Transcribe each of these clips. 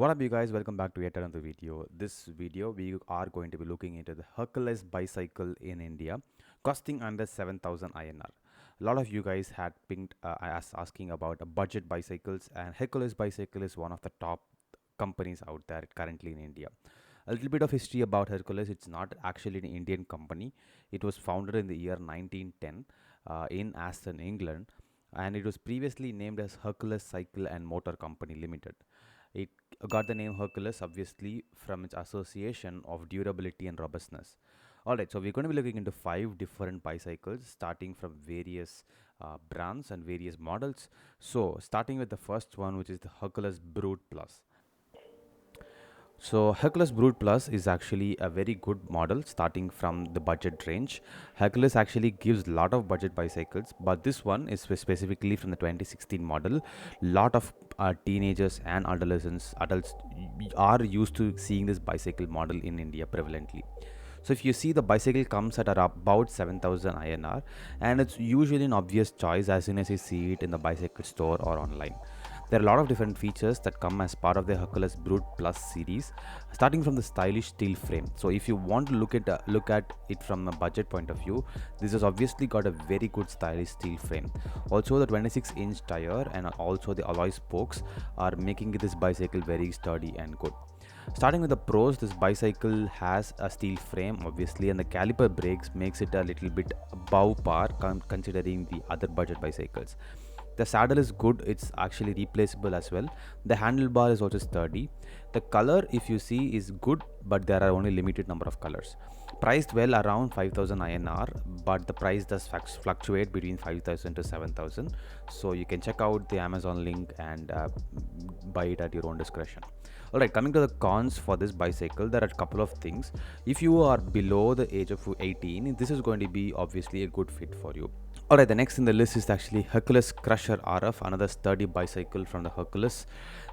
What up, you guys? Welcome back to yet another video. This video, we are going to be looking into the Hercules bicycle in India, costing under 7,000 INR. A lot of you guys had pinged asking about budget bicycles, and Hercules bicycle is one of the top companies out there currently in India. A little bit of history about Hercules. It's not actually an Indian company. It was founded in the year 1910 in Aston, England, and it was previously named as Hercules Cycle and Motor Company Limited. It got the name Hercules obviously from its association of durability and robustness. Alright, so we're going to be looking into five different bicycles starting from various brands and various models. So, starting with the first one, which is the Hercules Brood Plus. So Hercules Brood Plus is actually a very good model starting from the budget range. Hercules actually gives a lot of budget bicycles, but this one is specifically from the 2016 model. Lot of teenagers and adults are used to seeing this bicycle model in India prevalently. So if you see, the bicycle comes at about 7,000 INR, and it's usually an obvious choice as soon as you see it in the bicycle store or online. There are a lot of different features that come as part of the Hercules Brood Plus series, starting from the stylish steel frame. So if you want to look at it from a budget point of view, this has obviously got a very good stylish steel frame. Also, the 26-inch tire and also the alloy spokes are making this bicycle very sturdy and good. Starting with the pros, this bicycle has a steel frame obviously, and the caliper brakes makes it a little bit above par considering the other budget bicycles. The saddle is good, it's actually replaceable as well. The handlebar is also sturdy. The color, if you see, is good, but there are only limited number of colors. Priced well around 5,000 INR, but the price does fluctuate between 5,000 to 7,000. So you can check out the Amazon link and buy it at your own discretion. Alright, coming to the cons for this bicycle, there are a couple of things. If you are below the age of 18, this is going to be obviously a good fit for you. Alright, the next in the list is actually Hercules Crusher RF, another sturdy bicycle from the Hercules.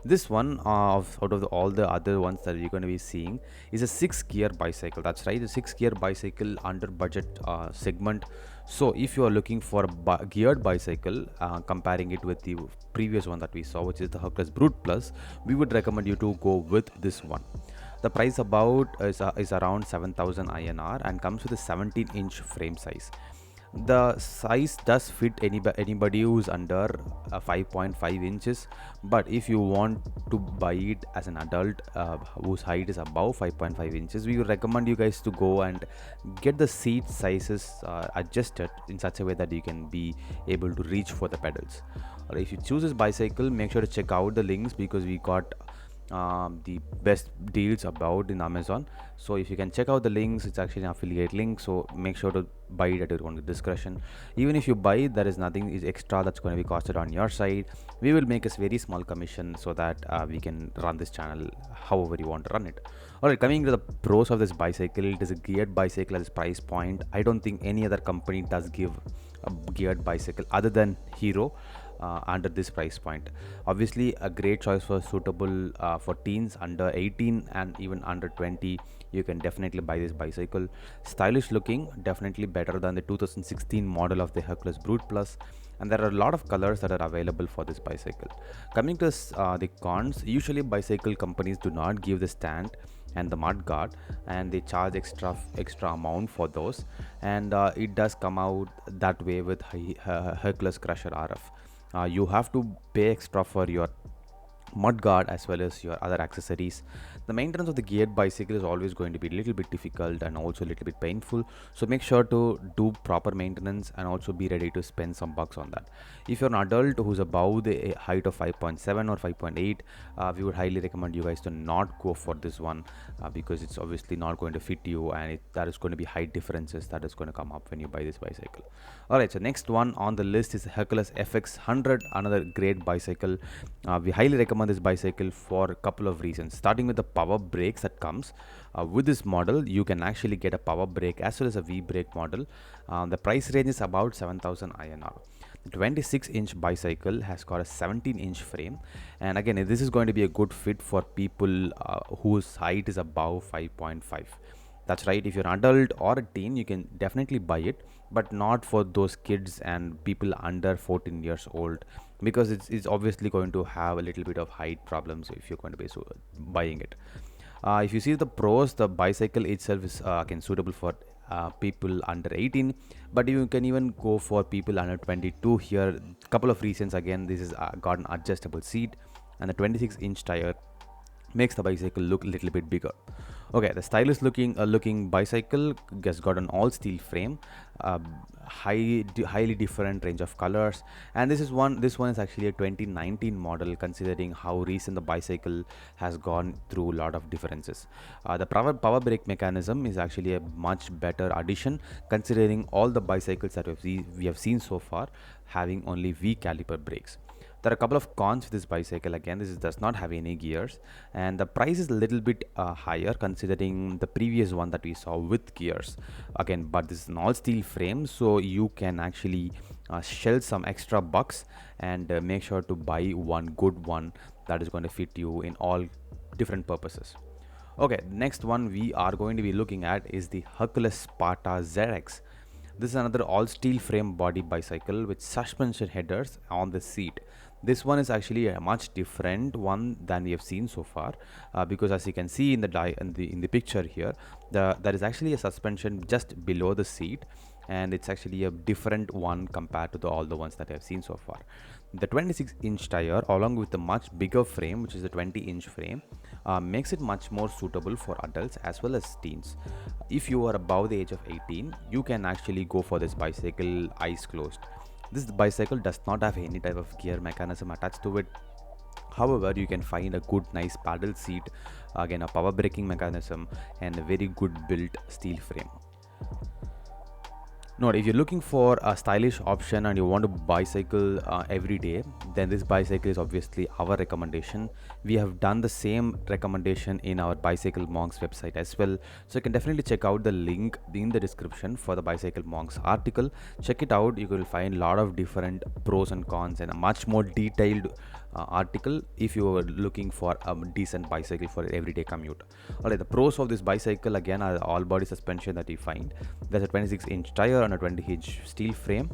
This one, out of all the other ones that you're going to be seeing, is a 6-gear bicycle. That's right, a 6-gear bicycle under budget segment. So if you are looking for a geared bicycle, comparing it with the previous one that we saw, which is the Hercules Brood Plus, we would recommend you to go with this one. The price about is around 7,000 INR and comes with a 17-inch frame size. The size does fit anybody who's under 5.5 inches, but if you want to buy it as an adult whose height is above 5.5 inches, we would recommend you guys to go and get the seat sizes adjusted in such a way that you can be able to reach for the pedals. Or if you choose this bicycle, make sure to check out the links because we got the best deals about in Amazon. So if you can check out the links, it's actually an affiliate link, so make sure to buy it at your own discretion. Even if you buy it, there is nothing is extra that's going to be costed on your side. We will make a very small commission so that we can run this channel however you want to run it. Alright, coming to the pros of this bicycle, it is a geared bicycle at this price point. I don't think any other company does give a geared bicycle other than Hero under this price point. Obviously a great choice for suitable for teens under 18 and even under 20. You can definitely buy this bicycle. Stylish looking, definitely better than the 2016 model of the Hercules Brood Plus, and there are a lot of colors that are available for this bicycle. Coming to the cons, usually bicycle companies do not give the stand and the mud guard, and they charge extra amount for those, and it does come out that way with Hercules Crusher RF. You have to pay extra for your mud guard as well as your other accessories. The maintenance of the geared bicycle is always going to be a little bit difficult and also a little bit painful, so make sure to do proper maintenance and also be ready to spend some bucks on that. If you're an adult who's above the height of 5.7 or 5.8, we would highly recommend you guys to not go for this one because it's obviously not going to fit you, and there is going to be height differences that is going to come up when you buy this bicycle. Alright, so next one on the list is Hercules FX100, another great bicycle. We highly recommend this bicycle for a couple of reasons, starting with the power brakes that comes with this model. You can actually get a power brake as well as a V brake model. The price range is about 7,000 INR. The 26-inch bicycle has got a 17-inch frame, and again this is going to be a good fit for people whose height is above 5.5. That's right. If you're an adult or a teen, you can definitely buy it, but not for those kids and people under 14 years old, because it's obviously going to have a little bit of height problems if you're going to be buying it. If you see the pros, the bicycle itself is again suitable for people under 18, but you can even go for people under 22 here. Couple of reasons. Again, this is got an adjustable seat, and the 26-inch tire makes the bicycle look a little bit bigger. Okay, the stylish looking bicycle has got an all steel frame, uh, highly different range of colors, and this one is actually a 2019 model, considering how recent the bicycle has gone through a lot of differences. The power brake mechanism is actually a much better addition, considering all the bicycles that we have seen so far having only V caliper brakes. There are a couple of cons with this bicycle. Again, does not have any gears, and the price is a little bit higher considering the previous one that we saw with gears. Again, but this is an all steel frame, so you can actually shell some extra bucks and make sure to buy one good one that is going to fit you in all different purposes. Okay, next one we are going to be looking at is the Hercules Sparta ZX. This is another all steel frame body bicycle with suspension headers on the seat. This one is actually a much different one than we have seen so far, because as you can see in the picture here, there is actually a suspension just below the seat, and it's actually a different one compared to all the ones that I have seen so far. The 26-inch tire, along with the much bigger frame, which is a 20-inch frame, makes it much more suitable for adults as well as teens. If you are above the age of 18, you can actually go for this bicycle eyes closed. This bicycle does not have any type of gear mechanism attached to it. However, you can find a good nice paddle seat, again a power braking mechanism, and a very good built steel frame. Note, if you're looking for a stylish option and you want to bicycle every day, then this bicycle is obviously our recommendation. We have done the same recommendation in our Bicycle Monks website as well, so you can definitely check out the link in the description for the Bicycle Monks article. Check it out. You will find a lot of different pros and cons and a much more detailed article if you are looking for a decent bicycle for everyday commute. Alright, the pros of this bicycle again are all body suspension that you find. There's a 26-inch tire on a 20-inch steel frame,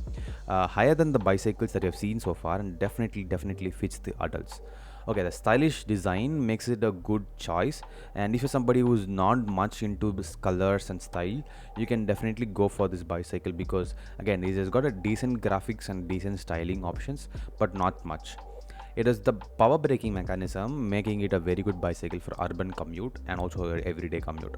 higher than the bicycles that you have seen so far, and definitely fits the adults. Okay, the stylish design makes it a good choice, and if you're somebody who's not much into this colors and style, you can definitely go for this bicycle, because again it has got a decent graphics and decent styling options, but not much. It is the power braking mechanism making it a very good bicycle for urban commute and also everyday commute.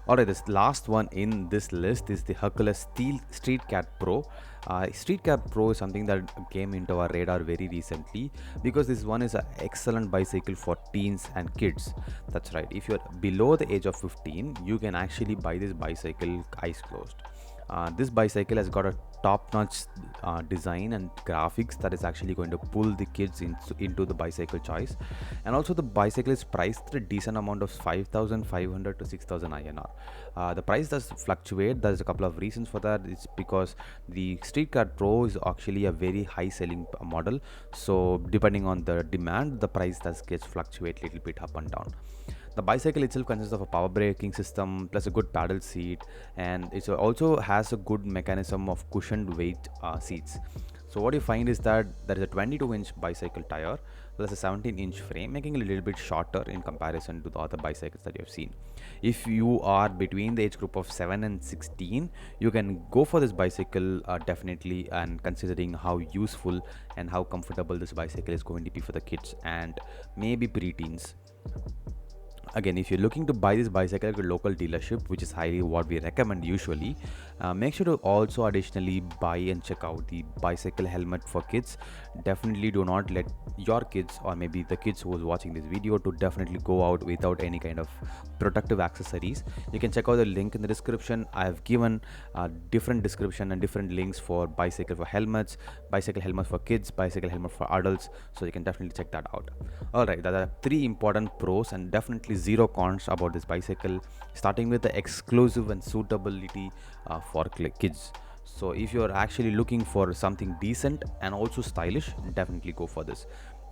Alright, this last one in this list is the Hercules Steel Street Cat Pro. Street Cat Pro is something that came into our radar very recently, because this one is an excellent bicycle for teens and kids. That's right, if you're below the age of 15, you can actually buy this bicycle eyes closed. This bicycle has got a top-notch design and graphics that is actually going to pull the kids into the bicycle choice, and also the bicycle is priced at a decent amount of 5,500 to 6,000 INR. The price does fluctuate. There's a couple of reasons for that. It's because the Street Cat Pro is actually a very high selling model, so depending on the demand, the price does gets fluctuate a little bit up and down. The bicycle itself consists of a power braking system plus a good paddle seat, and it also has a good mechanism of cushioned weight seats. So what you find is that there is a 22-inch bicycle tire plus a 17-inch frame, making it a little bit shorter in comparison to the other bicycles that you have seen. If you are between the age group of 7 and 16, you can go for this bicycle definitely, and considering how useful and how comfortable this bicycle is going to be for the kids and maybe preteens. Again, if you're looking to buy this bicycle at a local dealership, which is highly what we recommend usually, make sure to also additionally buy and check out the bicycle helmet for kids. Definitely do not let your kids, or maybe the kids who is watching this video, to definitely go out without any kind of protective accessories. You can check out the link in the description. I have given different description and different links for bicycle for helmets, bicycle helmets for kids, bicycle helmet for adults, so you can definitely check that out. Alright, there are 3 important pros and definitely 0 cons about this bicycle, starting with the exclusive and suitability for kids. So if you're actually looking for something decent and also stylish, definitely go for this.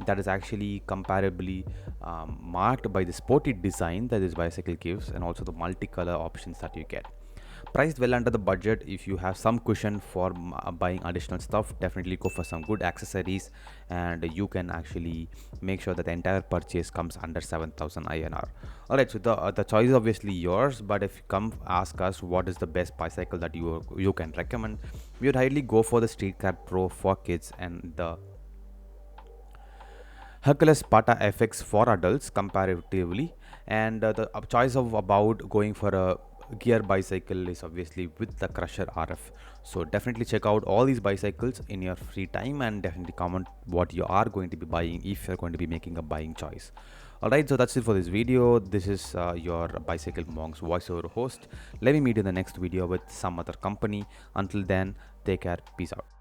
That is actually comparably marked by the sporty design that this bicycle gives, and also the multicolor options that you get. Priced well under the budget. If you have some cushion for buying additional stuff, definitely go for some good accessories, and you can actually make sure that the entire purchase comes under 7,000 INR. All right, so the choice is obviously yours, but if you come ask us what is the best bicycle that you can recommend, we would highly go for the Street Cred Pro for kids and the Hercules Sparta FX for adults comparatively, and the choice of about going for a gear bicycle is obviously with the Crusher RF. So definitely check out all these bicycles in your free time, and definitely comment what you are going to be buying if you're going to be making a buying choice. Alright, so that's it for this video. This is your Bicycle Monks voiceover host. Let me meet you in the next video with some other company. Until then, take care. Peace out.